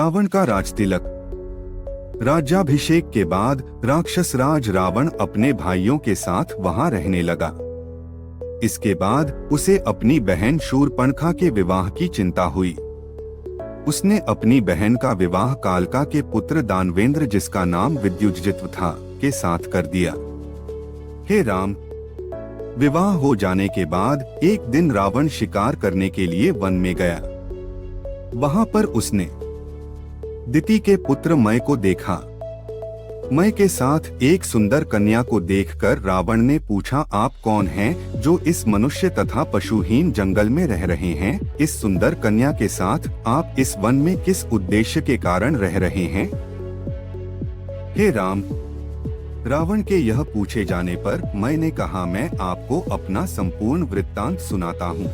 रावण का राजतिलक। राज्याभिषेक के बाद राक्षस राज रावण अपने भाइयों के साथ वहां रहने लगा। इसके बाद उसे अपनी बहन शूर्पणखा के विवाह की चिंता हुई। उसने अपनी बहन का विवाह कालका के पुत्र दानवेंद्र, जिसका नाम विद्युजित्व था, के साथ कर दिया। हे राम, विवाह हो जाने के बाद एक दिन रावण शिकार करने के लिए वन में गया। वहां पर उसने दिति के पुत्र मय को देखा। मय के साथ एक सुंदर कन्या को देखकर रावण ने पूछा, आप कौन हैं जो इस मनुष्य तथा पशुहीन जंगल में रह रहे हैं? इस सुंदर कन्या के साथ आप इस वन में किस उद्देश्य के कारण रह रहे हैं? हे राम, रावण के यह पूछे जाने पर मय ने कहा, मैं आपको अपना संपूर्ण वृत्तांत सुनाता हूँ।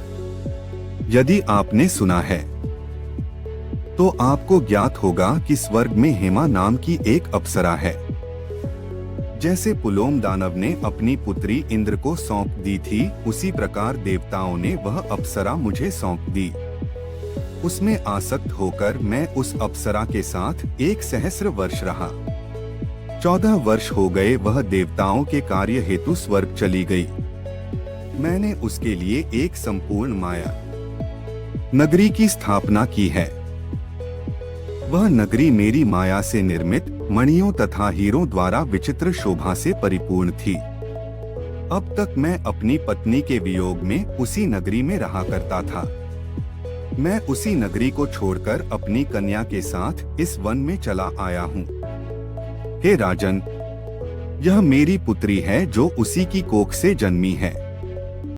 यदि आपने सुना है तो आपको ज्ञात होगा कि स्वर्ग में हेमा नाम की एक अप्सरा है। जैसे पुलोम दानव ने अपनी पुत्री इंद्र को सौंप दी थी, उसी प्रकार देवताओं ने वह अप्सरा मुझे सौंप दी। उसमें आसक्त होकर मैं उस अप्सरा के साथ 1 सहस्र वर्ष रहा। 14 वर्ष हो गए वह देवताओं के कार्य हेतु स्वर्ग चली गई। मैंने उसके लिए एक संपूर्ण माया नगरी की स्थापना की है। वह नगरी मेरी माया से निर्मित मणियों तथा हीरों द्वारा विचित्र शोभा से परिपूर्ण थी। अब तक मैं अपनी पत्नी के वियोग में उसी नगरी में रहा करता था। मैं उसी नगरी को छोड़कर अपनी कन्या के साथ इस वन में चला आया हूँ। हे राजन, यह मेरी पुत्री है जो उसी की कोख से जन्मी है।